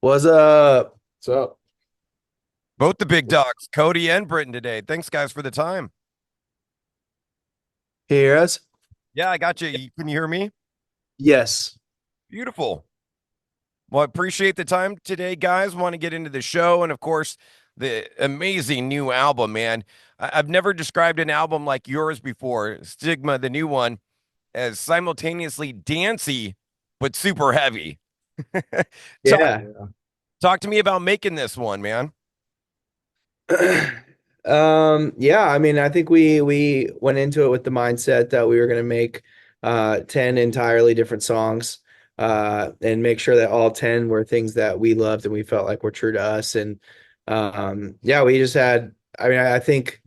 What's up? What's up? Both the big dogs, Cody and Briton today. Thanks, guys, for the time. Hear us? Yeah, I got you. Can you hear me? Yes. Beautiful. Well, I appreciate the time today, guys. Want to get into the show and, of course, the amazing new album, man. I've never described an album like yours before, Stigma, the new one, as simultaneously dancey but super heavy. talk Yeah. Yeah. talk to me about making this one, man. Yeah, I mean, I think we went into it with the mindset that we were going to make 10 entirely different songs and make sure that all 10 were things that we loved and we felt like were true to us. And yeah, we just had, I mean, I think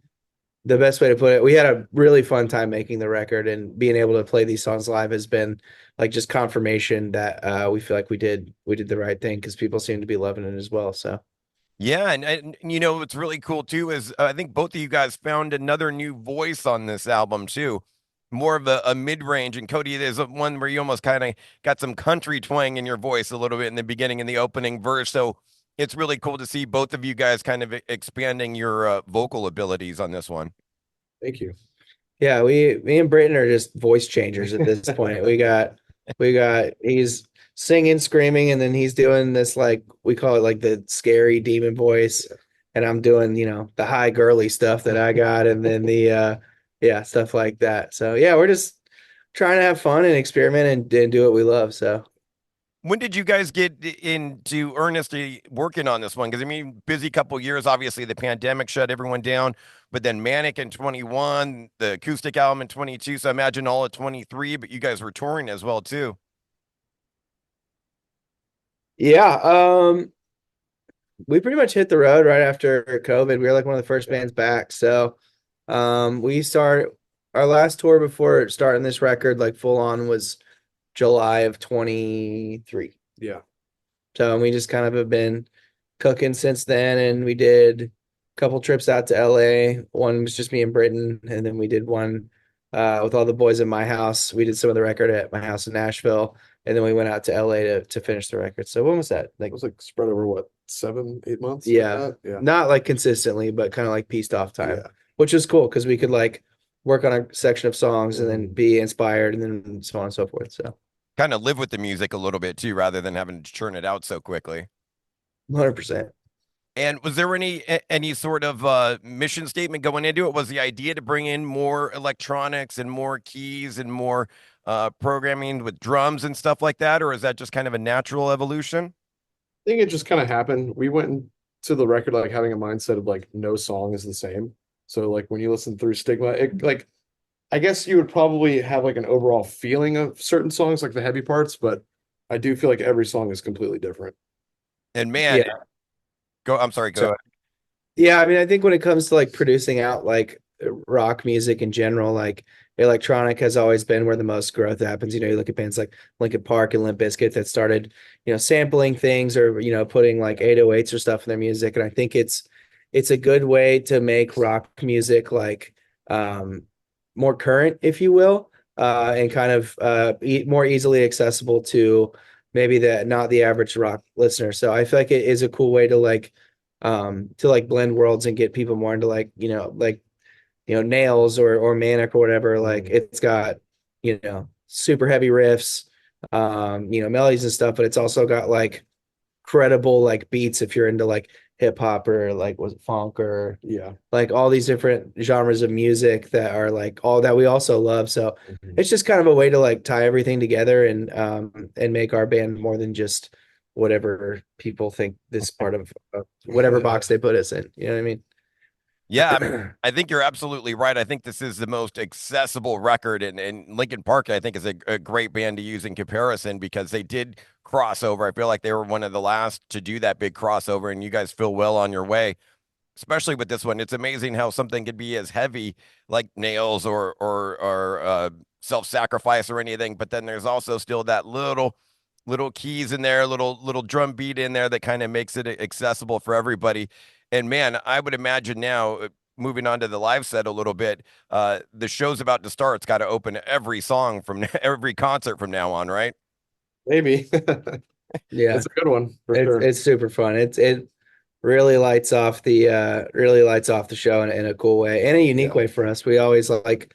the best way to put it, we had a really fun time making the record, and being able to play these songs live has been like just confirmation that we feel like we did the right thing because people seem to be loving it as well. So Yeah, and what's really cool too is I think both of you guys found another new voice on this album too, more of a mid-range. And Cody, there's one where you almost kind of got some country twang in your voice a little bit in the beginning in the opening verse. So it's really cool to see both of you guys kind of expanding your vocal abilities on this one. Thank you. yeah, me and Britain are just voice changers at this point. We got he's singing, screaming, and then he's doing this like we call it like the scary demon voice, and I'm doing, the high girly stuff that I got, and then the yeah, stuff like that. So yeah, we're just trying to have fun and experiment and do what we love. So When did you guys get into earnestly working on this one? Because I mean, busy couple years. Obviously, the pandemic shut everyone down, but then Manic in 21, the acoustic album in 22. So I imagine all of 23. But you guys were touring as well too. yeah, we pretty much hit the road right after COVID. We were like one of the first bands back. So we start our last tour before starting this record, like full on, was July of 23. Yeah. So we just kind of have been cooking since then. And we did a couple trips out to LA. One was just me and Britain. And then we did one with all the boys at my house. We did some of the record at my house in Nashville. And then we went out to LA to finish the record. So when was that? It Like, was like spread over what, 7, 8 months like yeah, that? Yeah. not like consistently, but kind of like pieced off time, Yeah. which is cool because we could like work on a section of songs and then Mhm. be inspired and then so on and so forth. So Kind of live with the music a little bit too, rather than having to churn it out so quickly. 100%. And was there any sort of mission statement going into it? Was the idea to bring in more electronics and more keys and more programming with drums and stuff like that, or is that just kind of a natural evolution? I think it just kind of happened. We went into the record like having a mindset of like no song is the same. So like when you listen through Stigma, it like I guess you would probably have like an overall feeling of certain songs, like the heavy parts, but I do feel like every song is completely different. And man, Yeah. go. I'm sorry. Go So ahead. yeah, I mean, I think when it comes to like producing out like rock music in general, like electronic has always been where the most growth happens. You look at bands like Linkin Park and Limp Bizkit that started, sampling things or, putting like 808s or stuff in their music. And I think it's a good way to make rock music like more current, if you will, and kind of more easily accessible to maybe the not the average rock listener. So I feel like it is a cool way to like blend worlds and get people more into like nails or manic or whatever. Like Mhm. it's got super heavy riffs, melodies and stuff, but it's also got like credible like beats if you're into like hip hop or like was it funk or Yeah. like all these different genres of music that are like all that we also love. So Mhm. it's just kind of a way to like tie everything together and make our band more than just whatever people think this part of whatever box they put us in. You know what I Yeah, mean? I think you're absolutely right. I think this is the most accessible record, and Linkin Park, I think, is a great band to use in comparison because they did crossover. I feel like they were one of the last to do that big crossover, and you guys feel well on your way, especially with this one. It's amazing how something could be as heavy like nails or self-sacrifice or anything, but then there's also still that little keys in there, little drum beat in there that kind of makes it accessible for everybody. And man, I would imagine now, moving on to the live set a little bit, the show's about to start. It's got to open every song from every concert from now on, right? Maybe. Yeah, It's a good one for sure. it's super fun. It really lights off the show in a cool way and a unique Yeah. way for us. We always like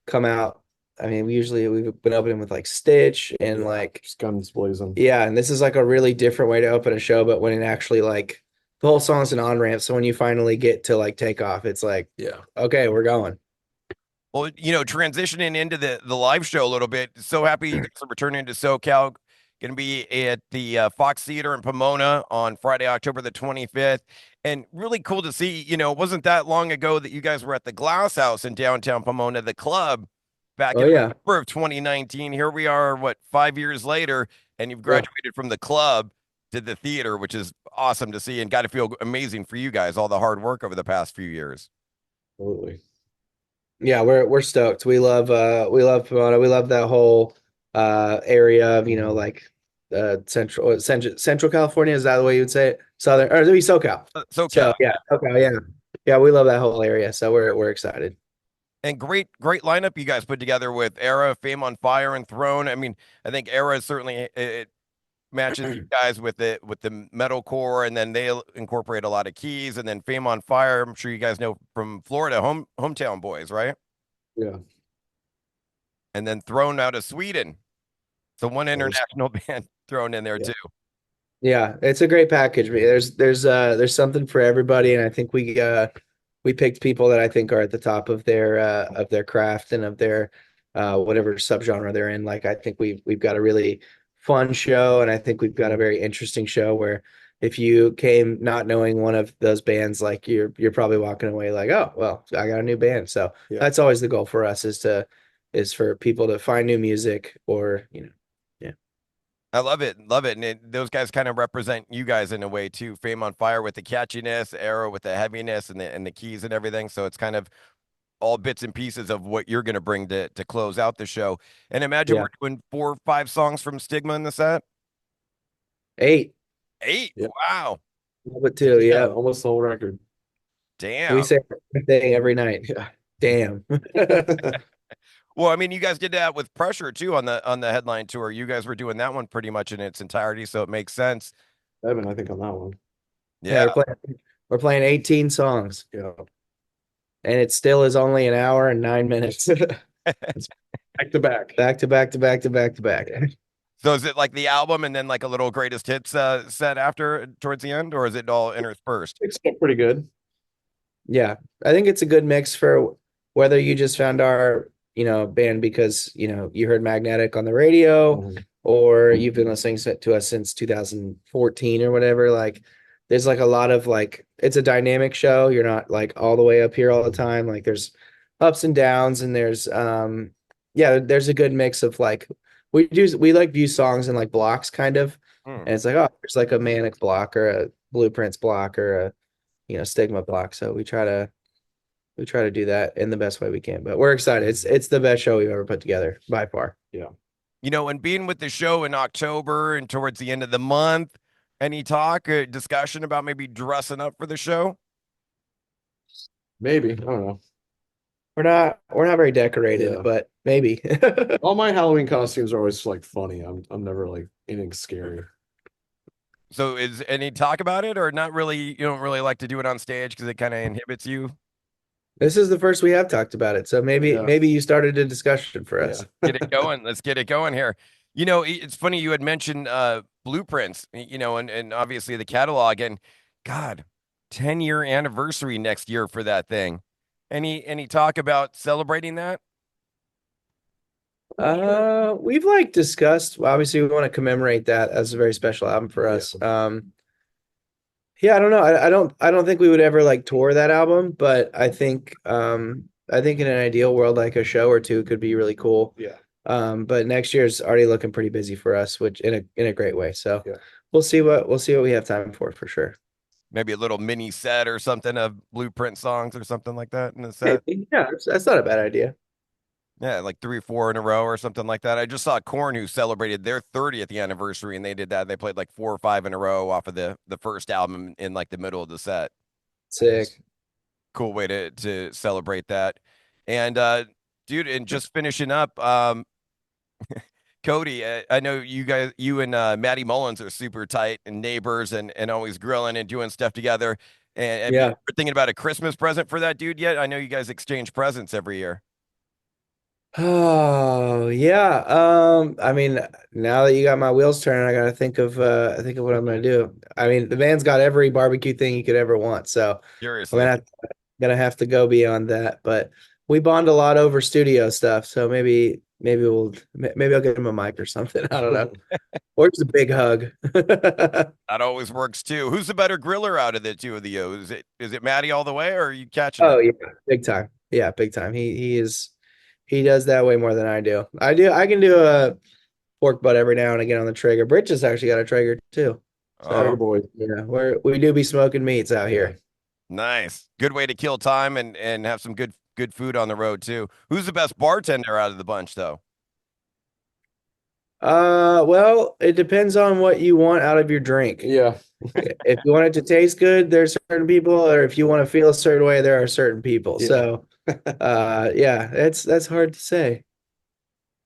come out. I mean, we've been opening with like Stitch and Yeah. like Just guns blazing. yeah, and this is like a really different way to open a show, but when it actually like the whole song's an on-ramp, so when you finally get to like take off, it's like, Yeah. okay, we're going. Well, transitioning into the live show a little bit. So happy you guys are returning to SoCal. Going to be at the Fox Theater in Pomona on Friday, October the 25th. And really cool to see, it wasn't that long ago that you guys were at the Glass House in downtown Pomona, the club, back Oh in yeah. October of 2019. Here we are, what, 5 years later, and you've Yep. graduated from the club to the theater, which is awesome to see and got to feel amazing for you guys, all the hard work over the past few years. Absolutely. Yeah, we're stoked. We love Pomona. We love that whole area of, like central California. Is that the way you would say it? Southern or it'd be SoCal. SoCal. So yeah, SoCal, yeah. Yeah, we love that whole area. So we're excited. And great lineup you guys put together with Era, Fame on Fire, and Throne. I mean, I think Era certainly it matches you guys with the metalcore, and then they incorporate a lot of keys, and then Fame on Fire. I'm sure you guys know from Florida, hometown boys, right? Yeah. And then Throne out of Sweden, so one Always. international band thrown in there Yeah. too. Yeah, it's a great package. There's something for everybody, and I think we picked people that I think are at the top of their craft and of their whatever subgenre they're in. Like I think we've got a really fun show, and I think we've got a very interesting show where if you came not knowing one of those bands, like you're probably walking away like, oh well, I got a new band. So Yeah. that's always the goal for us is for people to find new music or yeah. I love it, love it, and those guys kind of represent you guys in a way too. Fame on Fire with the catchiness, Arrow with the heaviness and the keys and everything. So it's kind of all bits and pieces of what you're going to bring to close out the show. And imagine Yeah. we're doing 4 or 5 songs from Stigma in the set. 8. 8. Yeah. Wow. But two, Yeah. yeah. Almost the whole record. We Damn. say everything every night. Yeah. Damn. Well, I mean, you guys did that with Pressure too on the headline tour. You guys were doing that one pretty much in its entirety, so it makes sense. Evan, I think on that one. Yeah, Yeah. we're playing 18 songs, Yeah. and it still is only an hour and 9 minutes. Back to back. Back to back to back to back to back. So is it like the album and then like a little greatest hits set after towards the end, or is it all interspersed? It's still pretty good. Yeah, I think it's a good mix for whether you just found our, band because, you heard Magnetic on the radio Mhm. or you've been listening to us since 2014 or whatever. Like, there's like a lot of like, it's a dynamic show. You're not like all the way up here all the time. Like, there's ups and downs, and yeah, there's a good mix of like, we like view songs in like blocks kind of. Hmm. And it's like, oh, there's like a manic block or a blueprints block or a, stigma block. So we try to do that in the best way we can. But we're excited. It's the best show we've ever put together by far. Yeah. And being with the show in October and towards the end of the month, any talk, discussion about maybe dressing up for the show? Maybe. I don't know. We're not very decorated, Yeah. but maybe. All my Halloween costumes are always like funny. I'm never like anything scary. So is any talk about it or not really? You don't really like to do it on stage because it kind of inhibits you? This is the first we have talked about it. So maybe Yeah. maybe you started a discussion for us. Get it going. Let's get it going here. It's funny you had mentioned blueprints, and obviously the catalog and God, 10-year anniversary next year for that thing. Any talk about celebrating that? We've like discussed, obviously we want to commemorate that as a very special album for us. Yeah, I don't know. I don't think we would ever like tour that album, but I think in an ideal world, like a show or two could be really cool. Yeah. But next year's already looking pretty busy for us, which in a great way. So Yeah. we'll see what we have time for sure. Maybe a little mini set or something of blueprint songs or something like that in the set. Hey, yeah, that's not a bad idea. Yeah, like 3 or 4 in a row or something like that. I just saw Korn who celebrated their 30th anniversary and they did that. They played like 4 or 5 in a row off of the first album in like the middle of the set. Sick. Cool way to celebrate that. And dude, and just finishing up, Cody, I know you guys, you and Matty Mullins are super tight and neighbors and always grilling and doing stuff together. And have you Yeah. ever thinking about a Christmas present for that dude yet? I know you guys exchange presents every year. Oh, yeah. I mean, now that you got my wheels turning, I gotta think of what I'm gonna do. I mean, the man's got every barbecue thing you could ever want, so I'm Seriously. gonna have to go beyond that. But we bond a lot over studio stuff, so maybe I'll get him a mic or something. I don't know. Or just a big hug. That always works too. Who's the better griller out of the two of you? Is it Matty all the way, or are you catching it? Oh yeah, big time. Yeah, big time. He does that way more than I do. I can do a pork butt every now and again on the Traeger. Brit just actually got a Traeger too. Traeger Oh, So boys. yeah, we do be smoking meats out here. nice. Good way to kill time and have some good food on the road too. Who's the best bartender out of the bunch though? Well, it depends on what you want out of your drink. Yeah. If you want it to taste good, there's certain people, or if you want to feel a certain way, there are certain people. Yeah. So, yeah, that's hard to say.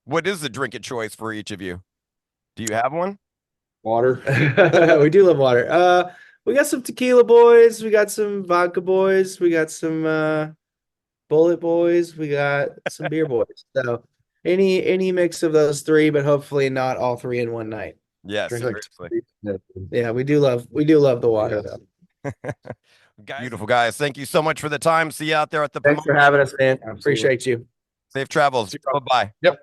What is the drink of choice for each of you? Do you have one? Water. We do love water. We got some tequila boys, we got some vodka boys, we got some bullet boys, we got some beer boys. So any mix of those three, but hopefully not all three in one night. Yeah, Drink like seriously. Yeah, we do love the water Yes. though. Beautiful guys. Thank you so much for the time. See you out there at the Thanks for Pomona. having us, man. Absolutely. Appreciate you. Safe travels. Bye bye. Yep.